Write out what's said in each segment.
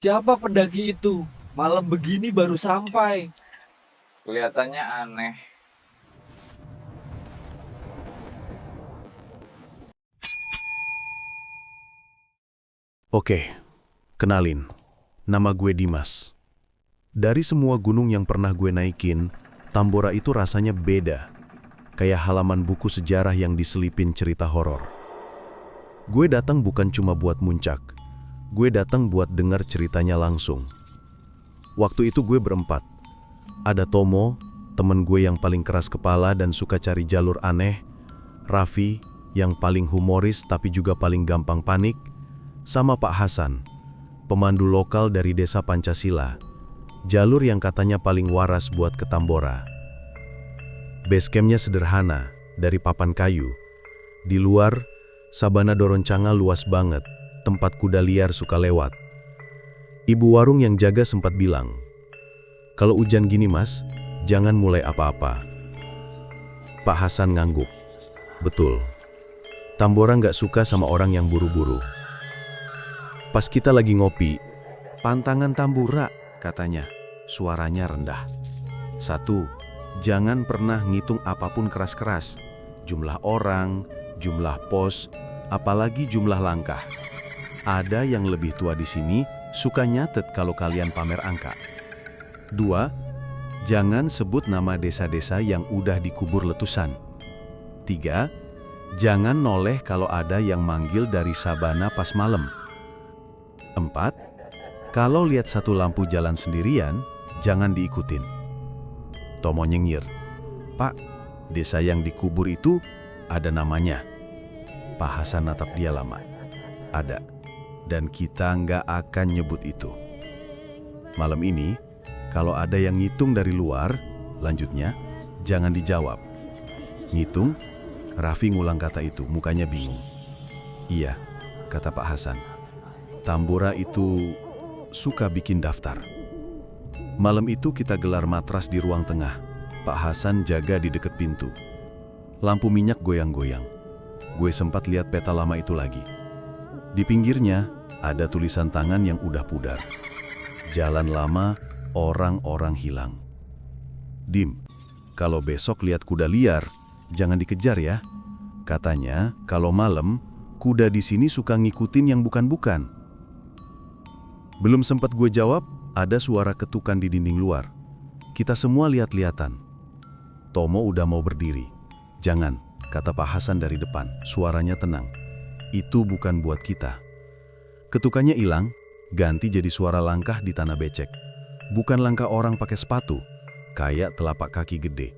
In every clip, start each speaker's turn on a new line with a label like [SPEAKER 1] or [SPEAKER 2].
[SPEAKER 1] Siapa pendaki itu? Malam begini baru sampai.
[SPEAKER 2] Kelihatannya aneh.
[SPEAKER 3] Oke, kenalin. Nama gue Dimas. Dari semua gunung yang pernah gue naikin, Tambora itu rasanya beda. Kayak halaman buku sejarah yang diselipin cerita horor. Gue datang bukan cuma buat muncak. Gue datang buat dengar ceritanya langsung. Waktu itu gue berempat. Ada Tomo, temen gue yang paling keras kepala dan suka cari jalur aneh. Raffi, yang paling humoris tapi juga paling gampang panik. Sama Pak Hasan, pemandu lokal dari desa Pancasila. Jalur yang katanya paling waras buat ke Tambora. Basecampnya sederhana, dari papan kayu. Di luar, sabana Doroncanga luas banget, tempat kuda liar suka lewat. Ibu warung yang jaga sempat bilang, "Kalau hujan gini mas, jangan mulai apa-apa." Pak Hasan ngangguk. Betul, Tambora nggak suka sama orang yang buru-buru. Pas kita lagi ngopi, "Pantangan Tambora," katanya, suaranya rendah. 1, jangan pernah ngitung apapun keras-keras. Jumlah orang, jumlah pos, apalagi jumlah langkah. Ada yang lebih tua di sini suka nyatet kalau kalian pamer angka. 2, jangan sebut nama desa-desa yang udah dikubur letusan. 3, jangan noleh kalau ada yang manggil dari sabana pas malam. 4, kalau lihat satu lampu jalan sendirian, jangan diikutin. Tomo nyengir, "Pak, desa yang dikubur itu ada namanya." Pak Hasan natap dia lama. "Ada, dan kita nggak akan nyebut itu. Malam ini, kalau ada yang ngitung dari luar, lanjutnya, jangan dijawab." "Ngitung?" Raffi ngulang kata itu, mukanya bingung. "Iya," kata Pak Hasan. "Tambora itu suka bikin daftar." Malam itu kita gelar matras di ruang tengah. Pak Hasan jaga di dekat pintu. Lampu minyak goyang-goyang. Gue sempat lihat peta lama itu lagi. Di pinggirnya ada tulisan tangan yang udah pudar. "Jalan lama, orang-orang hilang." "Dim, kalau besok lihat kuda liar, jangan dikejar ya. Katanya kalau malam, kuda di sini suka ngikutin yang bukan-bukan." Belum sempat gue jawab, ada suara ketukan di dinding luar. Kita semua lihat-lihatan. Tomo udah mau berdiri. "Jangan," kata Pak Hasan dari depan, suaranya tenang. "Itu bukan buat kita." Ketukannya hilang, ganti jadi suara langkah di tanah becek. Bukan langkah orang pakai sepatu, kayak telapak kaki gede.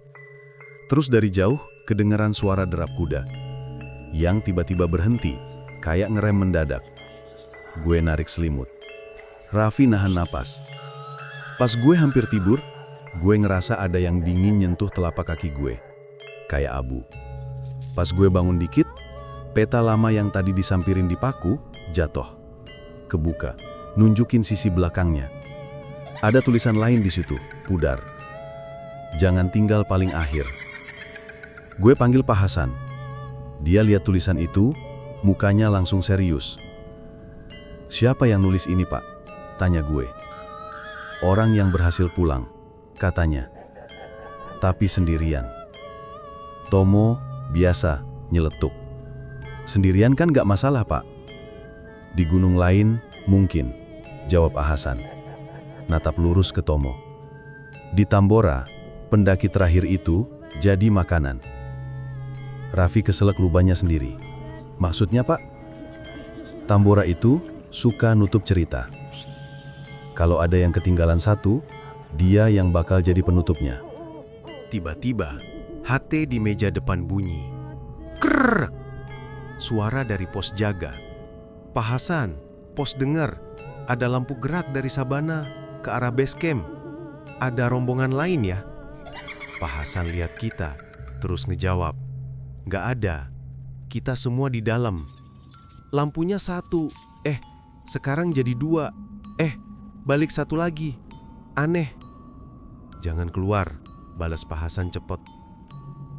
[SPEAKER 3] Terus dari jauh, kedengaran suara derap kuda, yang tiba-tiba berhenti, kayak ngerem mendadak. Gue narik selimut. Raffi nahan napas. Pas gue hampir tidur, gue ngerasa ada yang dingin nyentuh telapak kaki gue. Kayak abu. Pas gue bangun dikit, peta lama yang tadi disampirin di paku, jatuh. Kebuka, nunjukin sisi belakangnya. Ada tulisan lain di situ, pudar. "Jangan tinggal paling akhir." Gue panggil Pak Hasan. Dia lihat tulisan itu, mukanya langsung serius. "Siapa yang nulis ini, Pak?" tanya gue. "Orang yang berhasil pulang," katanya. "Tapi sendirian." Tomo biasa nyeletuk. "Sendirian kan gak masalah, Pak." "Di gunung lain mungkin," jawab Hasan. Natap lurus ke Tomo. "Di Tambora, pendaki terakhir itu jadi makanan." Raffi keselak lubangnya sendiri. "Maksudnya, Pak?" "Tambora itu suka nutup cerita. Kalau ada yang ketinggalan satu, dia yang bakal jadi penutupnya." Tiba-tiba, HT di meja depan bunyi. Krrrk! Suara dari pos jaga. "Pak Hasan, pos dengar. Ada lampu gerak dari sabana ke arah base camp. Ada rombongan lain ya?" Pak Hasan lihat kita, terus ngejawab. "Nggak ada. Kita semua di dalam. Lampunya satu. Sekarang jadi 2. Balik satu lagi. Aneh." "Jangan keluar," balas Pak Hasan cepet.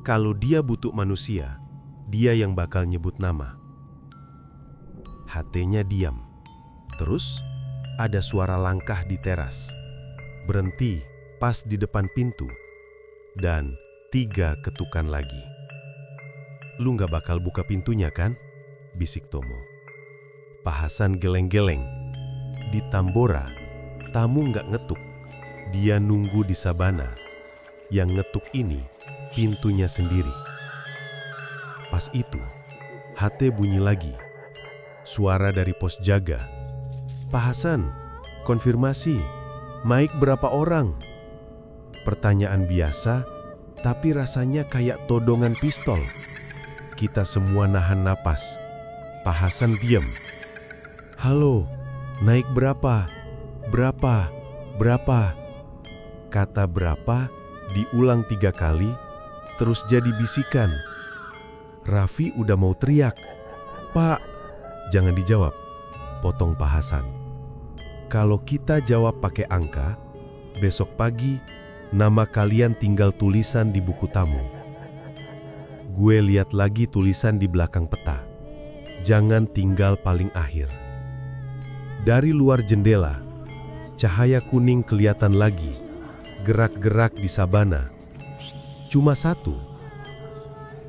[SPEAKER 3] "Kalau dia butuh manusia, dia yang bakal nyebut nama." HT-nya diam. Terus ada suara langkah di teras. Berhenti pas di depan pintu. Dan 3 ketukan lagi. "Lu gak bakal buka pintunya kan?" bisik Tomo. Pak Hasan geleng-geleng. Di Tambora, tamu gak ngetuk. Dia nunggu di sabana. Yang ngetuk ini pintunya sendiri. Pas itu, HT bunyi lagi. Suara dari pos jaga. "Pak Hasan, konfirmasi, Mike berapa orang?" Pertanyaan biasa, tapi rasanya kayak todongan pistol. Kita semua nahan napas. Pak Hasan diam. "Halo, naik berapa? Berapa? Berapa?" Kata berapa diulang 3 kali, terus jadi bisikan. Raffi udah mau teriak. "Pak!" "Jangan dijawab," potong Pak Hasan. "Kalau kita jawab pakai angka, besok pagi nama kalian tinggal tulisan di buku tamu." Gue lihat lagi tulisan di belakang peta. Jangan tinggal paling akhir. Dari luar jendela, cahaya kuning kelihatan lagi. Gerak-gerak di sabana. Cuma satu.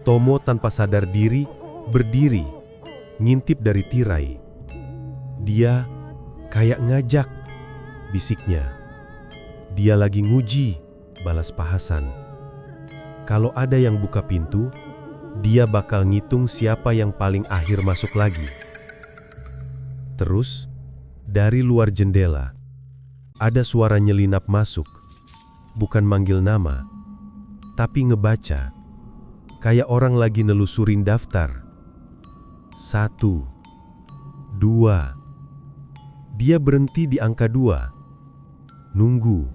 [SPEAKER 3] Tomo tanpa sadar diri berdiri, ngintip dari tirai. "Dia kayak ngajak," bisiknya. "Dia lagi nguji," balas Pak Hasan. "Kalau ada yang buka pintu, dia bakal ngitung siapa yang paling akhir masuk lagi." Terus, dari luar jendela, ada suara nyelinap masuk. Bukan manggil nama, tapi ngebaca. Kayak orang lagi nelusurin daftar. 1, 2. Dia berhenti di angka 2. Nunggu.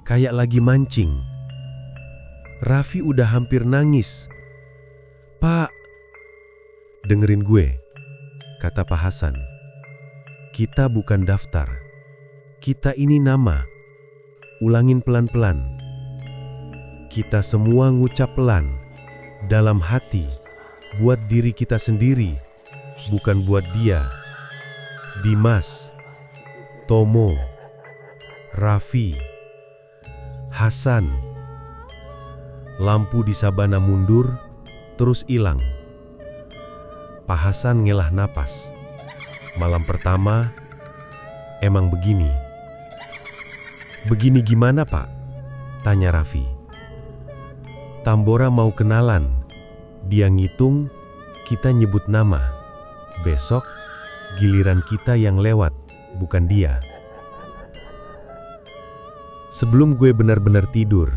[SPEAKER 3] Kayak lagi mancing. Raffi udah hampir nangis. "Pak!" "Dengerin gue," kata Pak Hasan. "Kita bukan daftar. Kita ini nama. Ulangin pelan-pelan. Kita semua ngucap pelan, dalam hati, buat diri kita sendiri, bukan buat dia. Dimas, Tomo, Raffi, Hasan." Lampu di sabana mundur, terus hilang. Pak Hasan ngelah napas. Malam pertama, emang begini. "Begini gimana, Pak?" tanya Raffi. "Tambora mau kenalan. Dia ngitung, kita nyebut nama. Besok, giliran kita yang lewat, bukan dia." Sebelum gue benar-benar tidur,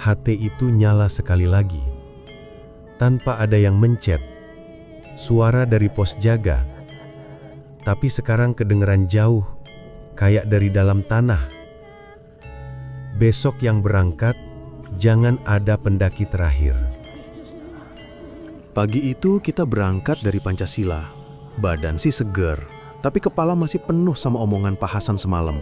[SPEAKER 3] HT itu nyala sekali lagi. Tanpa ada yang mencet. Suara dari pos jaga. Tapi sekarang kedengeran jauh, kayak dari dalam tanah. "Besok yang berangkat, jangan ada pendaki terakhir." Pagi itu kita berangkat dari Pancasila. Badan sih seger, tapi kepala masih penuh sama omongan Pak Hasan semalam.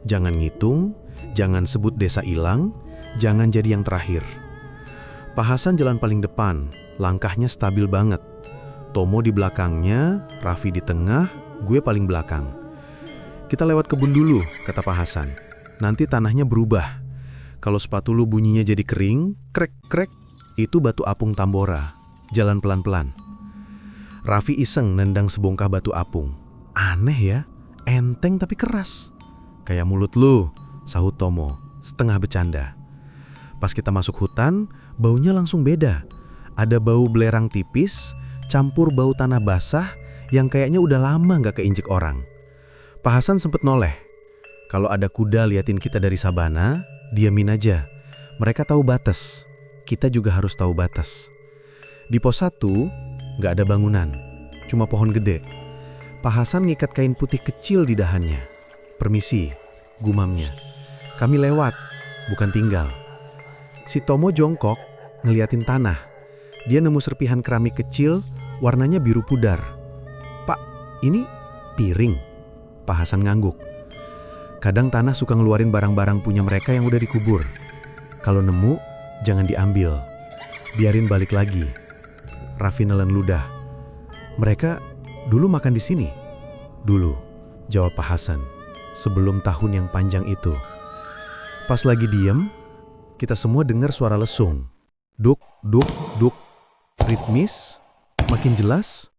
[SPEAKER 3] Jangan ngitung, jangan sebut desa hilang, jangan jadi yang terakhir. Pak Hasan jalan paling depan, langkahnya stabil banget. Tomo di belakangnya, Raffi di tengah, gue paling belakang. "Kita lewat kebun dulu," kata Pak Hasan. "Nanti tanahnya berubah. Kalau sepatu lu bunyinya jadi kering, krek-krek, itu batu apung Tambora. Jalan pelan-pelan." Raffi iseng nendang sebongkah batu apung. "Aneh ya, enteng tapi keras." "Kayak mulut lu," sahut Tomo, setengah bercanda. Pas kita masuk hutan, baunya langsung beda. Ada bau belerang tipis, campur bau tanah basah yang kayaknya udah lama gak keinjek orang. Pak Hasan sempet noleh. Kalau ada kuda liatin kita dari sabana, diamin aja. Mereka tahu batas. Kita juga harus tahu batas. Di pos 1, gak ada bangunan. Cuma pohon gede. Pak Hasan ngikat kain putih kecil di dahannya. "Permisi," gumamnya. "Kami lewat, bukan tinggal." Si Tomo jongkok, ngeliatin tanah. Dia nemu serpihan keramik kecil, warnanya biru pudar. "Pak, ini piring." Pak Hasan ngangguk. "Kadang tanah suka ngeluarin barang-barang punya mereka yang udah dikubur. Kalau nemu, jangan diambil. Biarin balik lagi." Raffi nelen ludah. "Mereka dulu makan di sini?" "Dulu, jawab Pak Hasan, sebelum tahun yang panjang itu. Pas lagi diem, kita semua dengar suara lesung. Duk, duk, duk. Ritmis, makin jelas,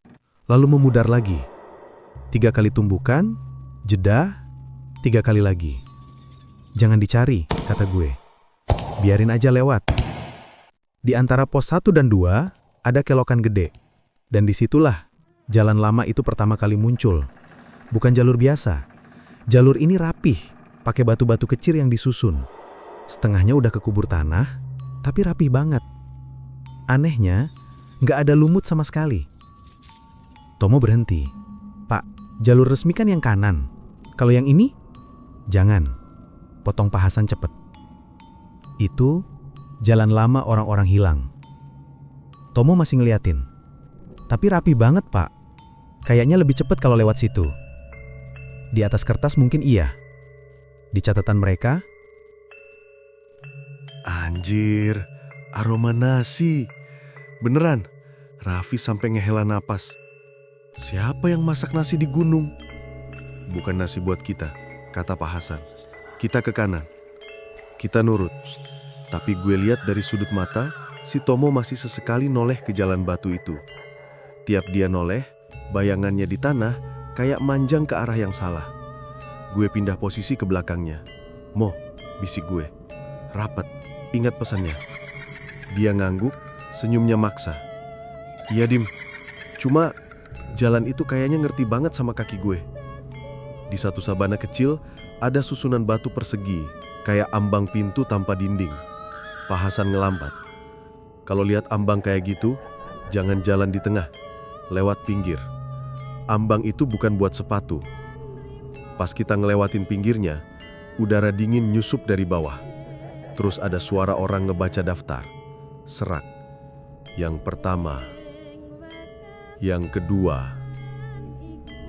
[SPEAKER 3] lalu memudar lagi. 3 kali tumbukan, jeda, 3 kali lagi. Jangan dicari, kata gue. Biarin aja lewat. Di antara pos 1 dan 2, ada kelokan gede. Dan disitulah jalan lama itu pertama kali muncul. Bukan jalur biasa. Jalur ini rapih, pakai batu-batu kecil yang disusun. Setengahnya udah kekubur tanah, tapi rapih banget. Anehnya, nggak ada lumut sama sekali. Tomo berhenti. Pak, jalur resmi kan yang kanan. Kalau yang ini? Jangan. Potong Pak Hasan cepet. Itu jalan lama orang-orang hilang. Tomo masih ngeliatin. Tapi rapi banget, Pak. Kayaknya lebih cepet kalau lewat situ. Di atas kertas mungkin iya. Di catatan mereka,
[SPEAKER 4] Anjir, aroma nasi. Beneran, Raffi sampai ngehela napas. Siapa yang masak nasi di gunung? Bukan nasi buat kita, kata Pak Hasan. Kita ke kanan. Kita nurut. Tapi gue lihat dari sudut mata, si Tomo masih sesekali noleh ke jalan batu itu. Tiap dia noleh, bayangannya di tanah kayak manjang ke arah yang salah. Gue pindah posisi ke belakangnya. Mo, bisik gue. Rapat, ingat pesannya. Dia ngangguk, senyumnya maksa. Iya Dim, cuma jalan itu kayaknya ngerti banget sama kaki gue. Di satu sabana kecil, ada susunan batu persegi, kayak ambang pintu tanpa dinding. Pak Hasan ngelambat. Kalau lihat ambang kayak gitu, jangan jalan di tengah, lewat pinggir. Ambang itu bukan buat sepatu. Pas kita ngelewatin pinggirnya, udara dingin nyusup dari bawah. Terus ada suara orang ngebaca daftar. Serak. Yang pertama. Yang kedua.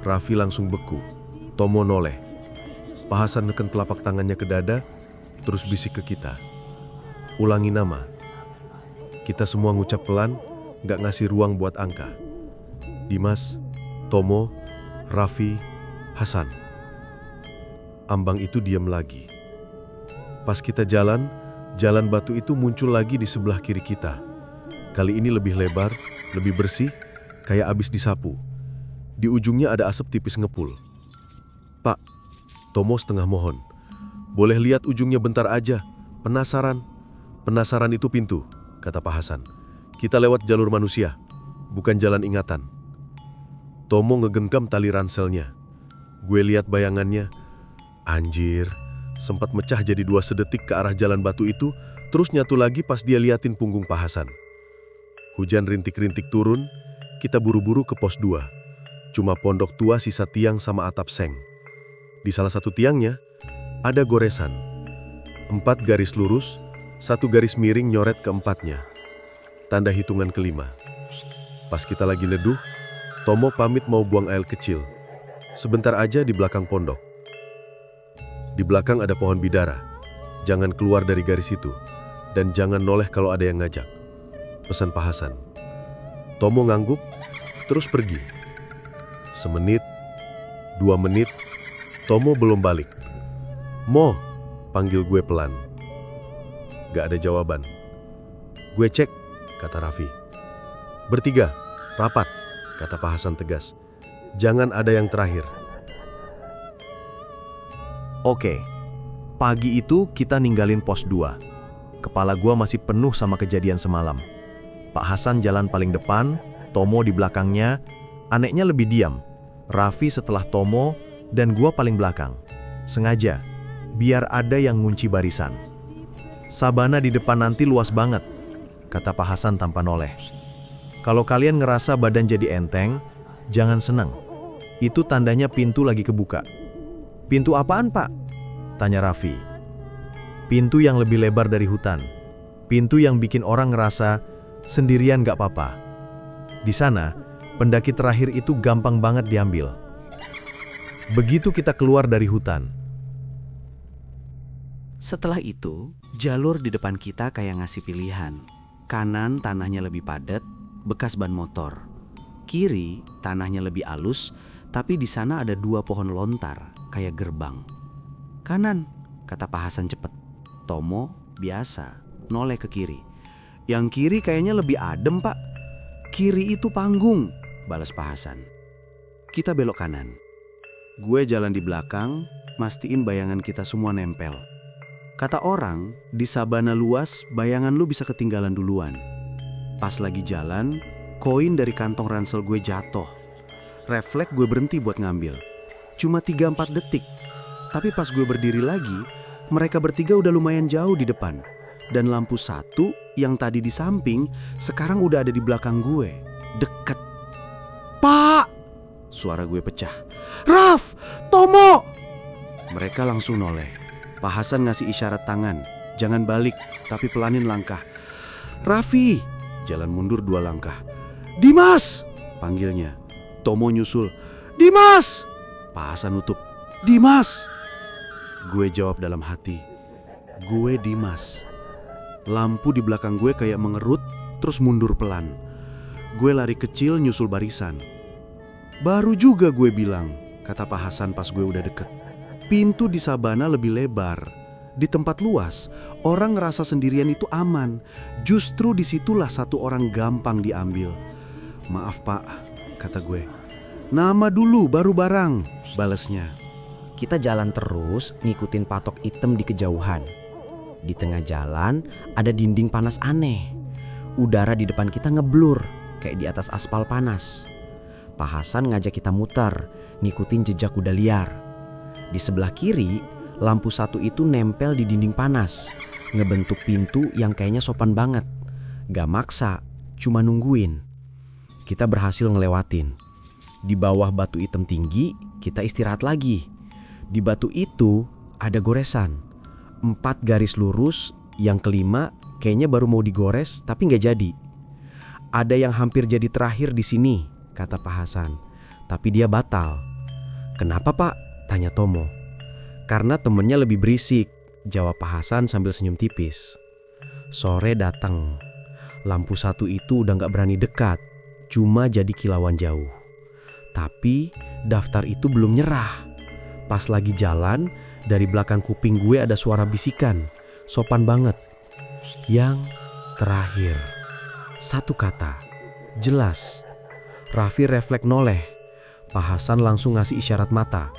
[SPEAKER 4] Raffi langsung beku. Tomo noleh. Pak Hasan neken telapak tangannya ke dada, terus bisik ke kita. Ulangi nama. Kita semua ngucap pelan, gak ngasih ruang buat angka. Dimas, Tomo, Raffi, Hasan. Ambang itu diam lagi. Pas kita jalan batu itu muncul lagi di sebelah kiri kita. Kali ini lebih lebar, lebih bersih, kayak abis disapu. Di ujungnya ada asap tipis ngepul. Pak, Tomo setengah mohon. Boleh lihat ujungnya bentar aja. Penasaran. Penasaran itu pintu, kata Pak Hasan. Kita lewat jalur manusia, bukan jalan ingatan. Tomo ngegenggam tali ranselnya. Gue lihat bayangannya. Anjir, sempat mecah jadi 2 sedetik ke arah jalan batu itu, terus nyatu lagi pas dia liatin punggung Pak Hasan. Hujan rintik-rintik turun, kita buru-buru ke pos 2. Cuma pondok tua sisa tiang sama atap seng. Di salah satu tiangnya, ada goresan. 4 garis lurus, 1 garis miring nyoret ke 4-nya. Tanda hitungan ke-5. Pas kita lagi neduh, Tomo pamit mau buang air kecil. Sebentar aja di belakang pondok. Di belakang ada pohon bidara. Jangan keluar dari garis itu. Dan jangan noleh kalau ada yang ngajak. Pesan Pak Hasan. Tomo ngangguk, terus pergi. Semenit, 2 menit, Tomo belum balik. Mo, panggil gue pelan. Gak ada jawaban. Gue cek, kata Raffi. Bertiga, rapat, kata Pak Hasan tegas. Jangan ada yang terakhir.
[SPEAKER 3] Oke, pagi itu kita ninggalin pos 2. Kepala gua masih penuh sama kejadian semalam. Pak Hasan jalan paling depan, Tomo di belakangnya, anehnya lebih diam. Raffi setelah Tomo, dan gua paling belakang. Sengaja, biar ada yang ngunci barisan. Sabana di depan nanti luas banget, kata Pak Hasan tanpa noleh. Kalau kalian ngerasa badan jadi enteng, jangan senang. Itu tandanya pintu lagi kebuka. Pintu apaan, Pak? Tanya Raffi. Pintu yang lebih lebar dari hutan. Pintu yang bikin orang ngerasa sendirian gak apa-apa. Di sana, pendaki terakhir itu gampang banget diambil. Begitu kita keluar dari hutan.
[SPEAKER 5] Setelah itu, jalur di depan kita kayak ngasih pilihan. Kanan tanahnya lebih padat, bekas ban motor. Kiri tanahnya lebih alus, Tapi di sana ada 2 pohon lontar, kayak gerbang. Kanan, kata Pak Hasan cepet. Tomo biasa, noleh ke kiri. Yang kiri kayaknya lebih adem, Pak. Kiri itu panggung, balas Pak Hasan. Kita belok kanan. Gue jalan di belakang, mastiin bayangan kita semua nempel. Kata orang, di sabana luas bayangan lu bisa ketinggalan duluan. Pas lagi jalan, koin dari kantong ransel gue jatuh. Refleks gue berhenti buat ngambil. Cuma 3-4 detik. Tapi pas gue berdiri lagi, mereka bertiga udah lumayan jauh di depan. Dan lampu satu yang tadi di samping, sekarang udah ada di belakang gue. Deket. Pak! Suara gue pecah. Raf! Tomo! Mereka langsung noleh. Pak Hasan ngasih isyarat tangan. Jangan balik, tapi pelanin langkah. Raffi! Jalan mundur 2 langkah. Dimas! Panggilnya. Tomo nyusul. Dimas! Pak Hasan nutup. Dimas! Gue jawab dalam hati. Gue Dimas. Lampu di belakang gue kayak mengerut, terus mundur pelan. Gue lari kecil nyusul barisan. Baru juga gue bilang, kata Pak Hasan pas gue udah deket. Pintu di sabana lebih lebar. Di tempat luas, orang ngerasa sendirian itu aman. Justru disitulah satu orang gampang diambil. Maaf Pak, kata gue. Nama dulu baru barang, balesnya.
[SPEAKER 6] Kita jalan terus ngikutin patok hitam di kejauhan. Di tengah jalan ada dinding panas aneh. Udara di depan kita ngeblur kayak di atas aspal panas. Pak Hasan ngajak kita muter, ngikutin jejak kuda liar. Di sebelah kiri, lampu satu itu nempel di dinding panas, ngebentuk pintu yang kayaknya sopan banget. Gak maksa, cuma nungguin. Kita berhasil ngelewatin. Di bawah batu hitam tinggi, kita istirahat lagi. Di batu itu ada goresan. 4 garis lurus, yang kelima kayaknya baru mau digores tapi nggak jadi. Ada yang hampir jadi terakhir di sini, kata Pak Hasan. Tapi dia batal. Kenapa Pak? Tanya Tomo. Karena temennya lebih berisik, jawab Pak Hasan sambil senyum tipis. Sore datang. Lampu satu itu udah nggak berani dekat, cuma jadi kilauan jauh. Tapi daftar itu belum nyerah. Pas lagi jalan, dari belakang kuping gue ada suara bisikan. Sopan banget. Yang terakhir. 1 kata. Jelas. Raffi refleks noleh. Pak Hasan langsung ngasih isyarat mata.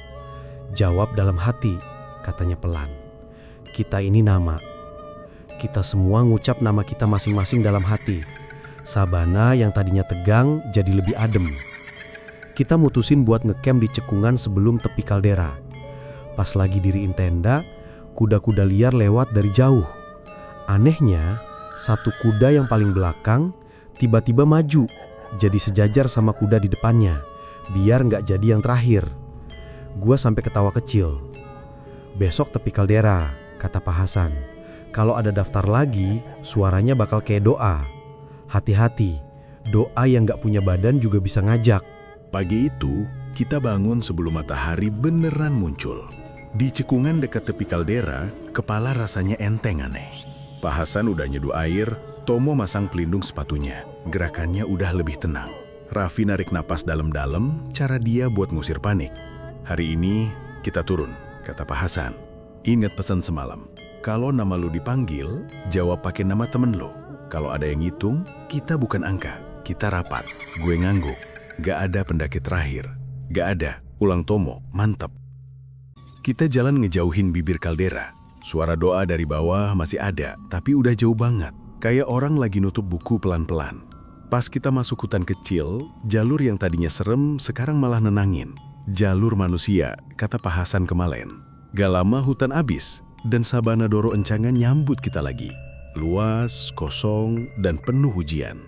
[SPEAKER 6] Jawab dalam hati, katanya pelan. Kita ini nama. Kita semua ngucap nama kita masing-masing dalam hati. Sabana yang tadinya tegang jadi lebih adem. Kita mutusin buat ngecamp di cekungan sebelum tepi kaldera. Pas lagi diriin tenda, kuda-kuda liar lewat dari jauh. Anehnya, satu kuda yang paling belakang tiba-tiba maju, jadi sejajar sama kuda di depannya, biar nggak jadi yang terakhir. Gua sampai ketawa kecil. Besok tepi kaldera, kata Pak Hasan. Kalau ada daftar lagi, suaranya bakal kayak doa. Hati-hati, doa yang nggak punya badan juga bisa ngajak.
[SPEAKER 3] Pagi itu, kita bangun sebelum matahari beneran muncul. Di cekungan dekat tepi kaldera, kepala rasanya enteng aneh. Pak Hasan udah nyeduh air, Tomo masang pelindung sepatunya. Gerakannya udah lebih tenang. Raffi narik napas dalam-dalam, cara dia buat ngusir panik. Hari ini, kita turun, kata Pak Hasan. Ingat pesan semalam, kalau nama lu dipanggil, jawab pakai nama temen lu. Kalau ada yang ngitung, kita bukan angka, kita rapat. Gue ngangguk. Gak ada pendaki terakhir. Gak ada, ulang Tomo, mantap. Kita jalan ngejauhin bibir kaldera. Suara doa dari bawah masih ada, tapi udah jauh banget. Kayak orang lagi nutup buku pelan-pelan. Pas kita masuk hutan kecil, jalur yang tadinya serem sekarang malah nenangin. Jalur manusia, kata Pak Hasan kemarin. Gak lama hutan habis, dan sabana Doro Encangan nyambut kita lagi. Luas, kosong, dan penuh hujan.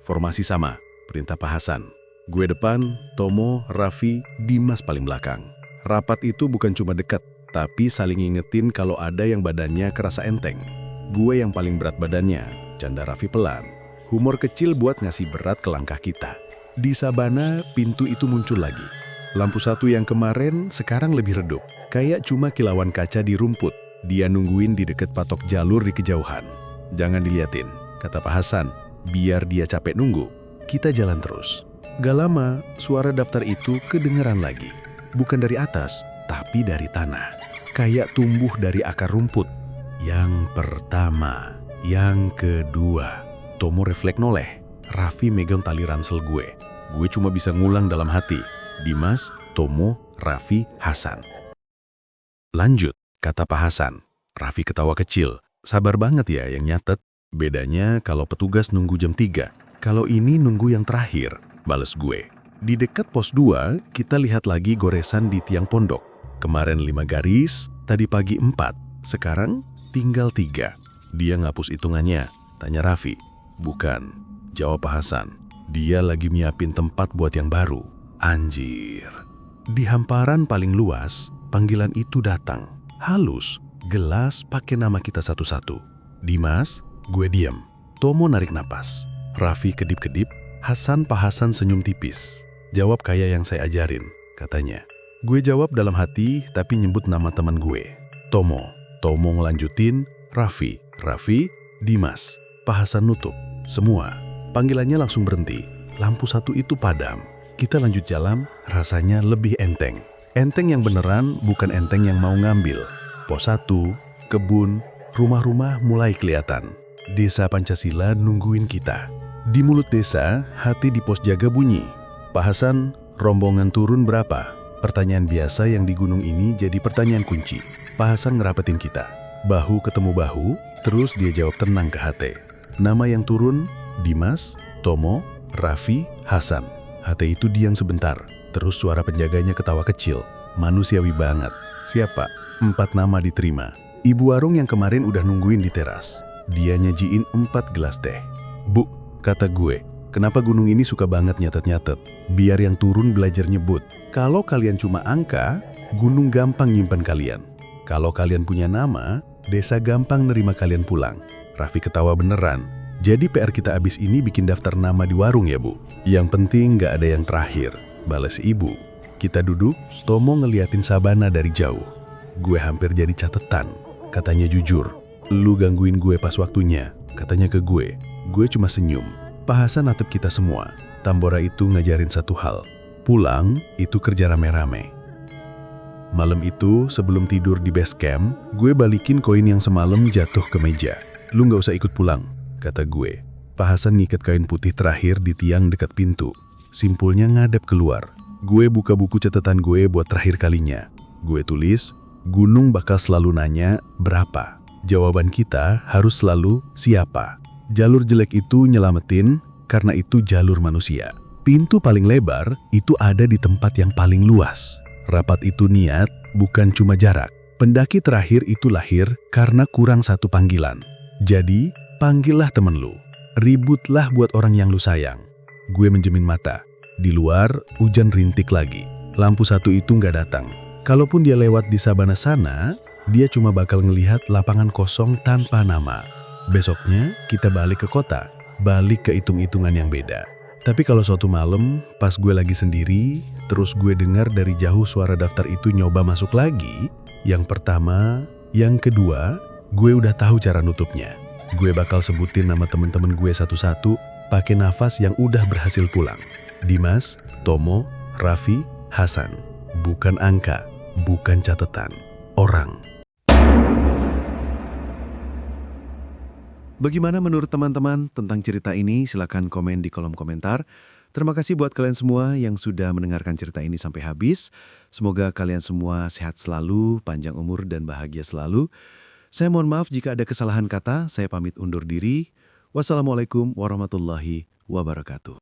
[SPEAKER 3] Formasi sama, perintah Pak Hasan. Gue depan, Tomo, Raffi, Dimas paling belakang. Rapat itu bukan cuma dekat, tapi saling ngingetin kalau ada yang badannya kerasa enteng. Gue yang paling berat badannya, canda Raffi pelan. Humor kecil buat ngasih berat ke langkah kita. Di sabana, pintu itu muncul lagi. Lampu satu yang kemarin sekarang lebih redup. Kayak cuma kilauan kaca di rumput. Dia nungguin di dekat patok jalur di kejauhan. Jangan diliatin, kata Pak Hasan. Biar dia capek nunggu, kita jalan terus. Gak lama, suara daftar itu kedengeran lagi. Bukan dari atas, tapi dari tanah. Kayak tumbuh dari akar rumput. Yang pertama, yang kedua. Tomo refleks noleh. Raffi megang tali ransel gue. Gue cuma bisa ngulang dalam hati. Dimas, Tomo, Raffi, Hasan. Lanjut, kata Pak Hasan. Raffi ketawa kecil. Sabar banget ya yang nyatet. Bedanya kalau petugas nunggu jam 3. Kalau ini nunggu yang terakhir, bales gue. Di dekat pos 2, kita lihat lagi goresan di tiang pondok. Kemarin 5 garis, tadi pagi 4. Sekarang tinggal 3. Dia ngapus hitungannya. Tanya Raffi. Bukan, jawab Pak Hasan. Dia lagi nyiapin tempat buat yang baru. Anjir. Di hamparan paling luas, panggilan itu datang. Halus, gelas pakai nama kita satu-satu. Dimas, gue diam. Tomo narik napas. Raffi kedip-kedip. Pak Hasan senyum tipis. Jawab kayak yang saya ajarin, katanya. Gue jawab dalam hati, tapi nyebut nama teman gue. Tomo. Tomo ngelanjutin. Raffi, Dimas. Pak Hasan nutup. Semua. Panggilannya langsung berhenti. Lampu satu itu padam. Kita lanjut jalan, rasanya lebih enteng. Enteng yang beneran, bukan enteng yang mau ngambil. Pos 1, kebun, rumah-rumah mulai kelihatan. Desa Pancasila nungguin kita. Di mulut desa, hati di pos jaga bunyi. Pak Hasan, rombongan turun berapa? Pertanyaan biasa yang di gunung ini jadi pertanyaan kunci. Pak Hasan ngerapetin kita. Bahu ketemu bahu, terus dia jawab tenang ke hati. Nama yang turun, Dimas, Tomo, Raffi, Hasan. Hati itu diam sebentar, terus suara penjaganya ketawa kecil. Manusiawi banget. Siapa? 4 nama diterima. Ibu warung yang kemarin udah nungguin di teras. Dia nyajiin 4 gelas teh. Bu, kata gue, kenapa gunung ini suka banget nyatet-nyatet? Biar yang turun belajar nyebut. Kalau kalian cuma angka, gunung gampang nyimpan kalian. Kalau kalian punya nama, desa gampang nerima kalian pulang. Raffi ketawa beneran. Jadi PR kita abis ini bikin daftar nama di warung ya, Bu? Yang penting gak ada yang terakhir, balas ibu. Kita duduk, Tomo ngeliatin sabana dari jauh. Gue hampir jadi catetan. Katanya jujur. Lu gangguin gue pas waktunya, katanya ke gue. Gue cuma senyum. Pak Hasan natep kita semua. Tambora itu ngajarin satu hal. Pulang itu kerja rame-rame. Malam itu sebelum tidur di base camp, gue balikin koin yang semalam jatuh ke meja. Lu gak usah ikut pulang, kata gue. Pak Hasan ngikat kain putih terakhir di tiang dekat pintu. Simpulnya ngadep keluar. Gue buka buku catatan gue buat terakhir kalinya. Gue tulis, gunung bakal selalu nanya, berapa? Jawaban kita harus selalu, siapa? Jalur jelek itu nyelamatin, karena itu jalur manusia. Pintu paling lebar itu ada di tempat yang paling luas. Rapat itu niat, bukan cuma jarak. Pendaki terakhir itu lahir karena kurang satu panggilan. Jadi, panggillah temen lu. Ributlah buat orang yang lu sayang. Gue menjemin mata. Di luar, hujan rintik lagi. Lampu satu itu nggak datang. Kalaupun dia lewat di sabana sana, dia cuma bakal ngelihat lapangan kosong tanpa nama. Besoknya, kita balik ke kota. Balik ke hitung-hitungan yang beda. Tapi kalau suatu malam, pas gue lagi sendiri, terus gue dengar dari jauh suara daftar itu nyoba masuk lagi, yang pertama, yang kedua, gue udah tahu cara nutupnya. Gue bakal sebutin nama temen-temen gue satu-satu, pakai nafas yang udah berhasil pulang. Dimas, Tomo, Raffi, Hasan. Bukan angka, bukan catatan. Orang. Bagaimana menurut teman-teman tentang cerita ini? Silakan komen di kolom komentar. Terima kasih buat kalian semua yang sudah mendengarkan cerita ini sampai habis. Semoga kalian semua sehat selalu, panjang umur dan bahagia selalu. Saya mohon maaf jika ada kesalahan kata. Saya pamit undur diri. Wassalamualaikum warahmatullahi wabarakatuh.